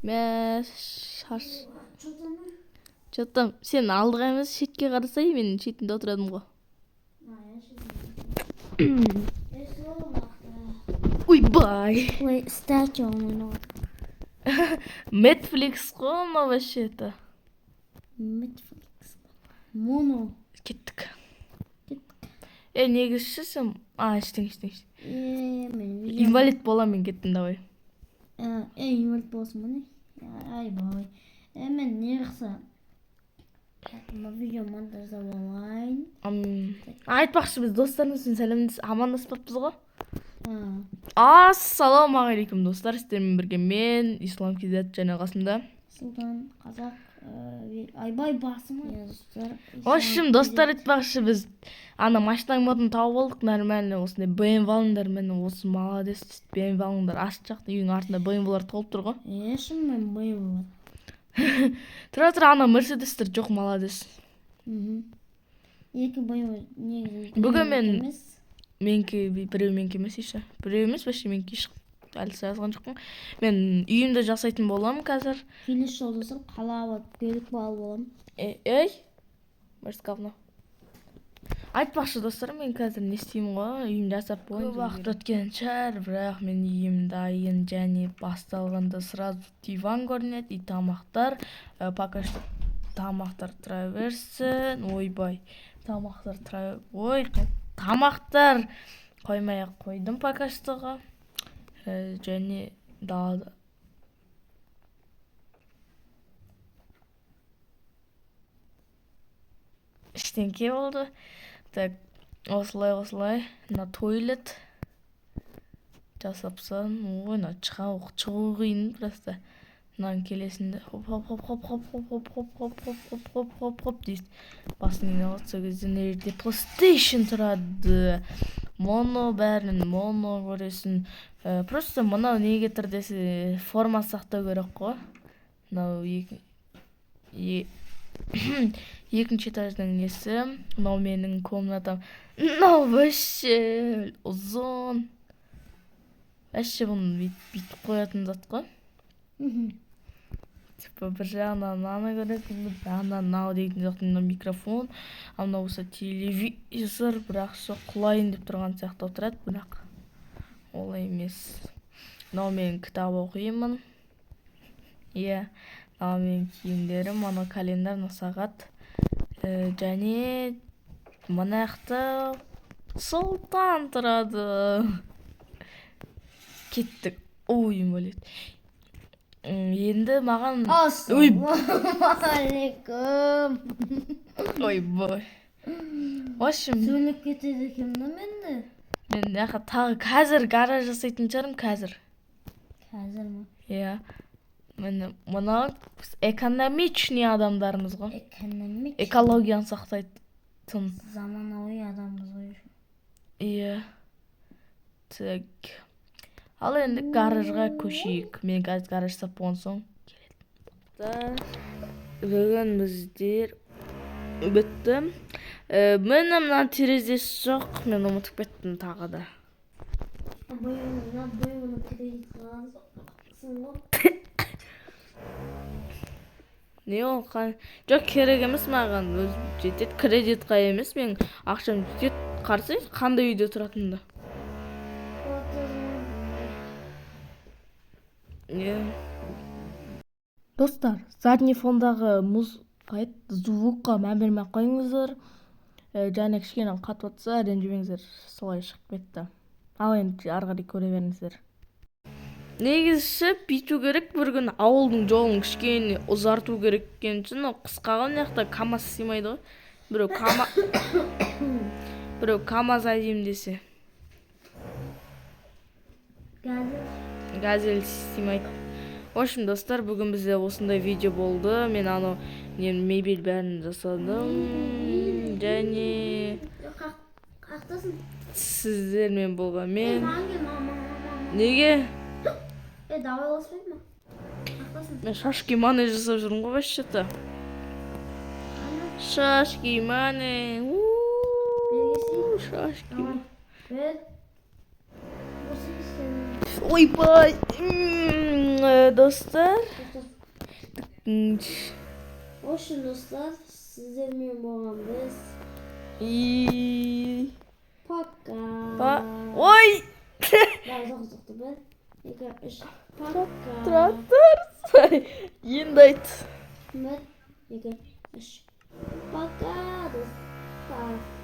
Мен Чотам, сен алдыға емес, шетке қарасай, мен шетінде отырадым ғой. Уйбай! Ой, статью он. Netflix қой, ма вообще-то. Netflix. Моно. Кеттік. Негізші сен... Іштің. Инвалид боламын, кеттім, давай. Инвалид болсын мұны. Айбай. Мен не қыса? Видео монтаждап алайын. Айтпақшы, біз достарымызбен амандаспаппыз ғой. Ассалаумағалейкум достар, сіздермен бірге мен Ислам Кизет және қасымда Сұлтан қазақ айбай басым достар. В общем, достар, айтпақшы, біз машинаның модын тауып алдық, нормально осындай BMW алыңдар, мен осы молодец, BMW алыңдар, ашық жақта үйдің артында BMW-лар толып тұр ғой. Шынымен BMW-лар. Тұра Мерседестер жоқ, молодец. Екі BMW негізі. Бүгін біреу менкі емес еші. Біреу емес, бәші менкі еш әлі жазған жоқпын. Мен үйімді жасайтын боламын қазір. Келесі жолы достар қалап көлік балы боламын. Мәрсқавна. Айтпақшы достар, мен қазір не істеймін ғой, үйімді жасап болайын. Көп уақыт өткен шығар, бірақ мен үйім дайын және басталғанда сразу диван көрінеді, и тамақтар. Пока что тамақтар тұра берсін. Ойбай, тамақтар қоймай-ақ қойдым пока что-ға. Және далада. Іштенке болды. Так, осылай, на туалет жасапсан, ойна шығу қиын просто. Мынаның келесінде хоп дейсіз. Басын алатса кезде нерде PlayStation тұрады. Моно бәрін моно көресін. Просто мынау неге тұр десе форма сақтау керек қой. Мынау екінші этаждың несі. Мынау менің комнатам. Мынау вообще ұзын. Вообще бұны бүйтіп қоятын зат қой. Типа бір жағынан ана көретін, бір жағынан мынау дейтін жоқтың микрофон, мынау болса телевизор, бірақ сол құлайын деп тұрған сияқты отырады, бірақ олай емес. Мынау мен кітап оқимын. Мынау мен киімдерім, мынау календар, мынау сағат. Және мына жақта Сұлтан тұрады. Кеттік. Ой, инвалид. Енді маған... Ассалаумағалейкум. Ойбай. Общем... Сөйлеп кетеді екенмін менде. Мен тағы қазір гараж жасайтын шығарым, қазір. Қазір ма? Мына экономичный адамдарымыз ғой. Экономичный? Экологияны сақтайтын. Заманауи адамбыз ғой. Так... Ал енді гаражға көшейік. Мен қазір гараж жасап болған соң келеді. Бүгін біздер бітті. Мына терезесі жоқ. Мен ұмытып кеттім тағы да. Бойымны кредит қалғансың ғой. Не ол? Жоқ, керек емес маған. Өзім жетеді. Кредитқа емес. Мен ақшам жетеді. Қарсы қандай үйде тұратынды. Достар, задний фондағы звукқа мән бермей қойыңыздар. Және кішкене қатып отса, ренжімеңіздер, солай шығып кетті. Ал енді арғарай көре беріңіздер. Негізі бүйту керек, бір күн ауылдың жолын кішкене ұзарту керек екен үшін, қысқаға мына КамАЗ сыймайды ғой. Біреу КамАЗ айдайым десе. Газель сыймайды. В общем, достар, бүгін бізде осындай видео болды. Мен мебель бәрін жасадым. Және қақтасын. Сіздермен болғанмен. Неге? Давай ласпайды ма? Қақтасын. Мен шашки-мане жасап жүрмін ғой вообще-то. Шашки-мане. Шашки-мане. ойбай достар. Hoşçakalın dostlar. Sizlerle olan biz. И Пока. ой Daha uzakta ben. 2, 3. Пока. трактор енді айт. Ben 2, 3. Пока dostlar.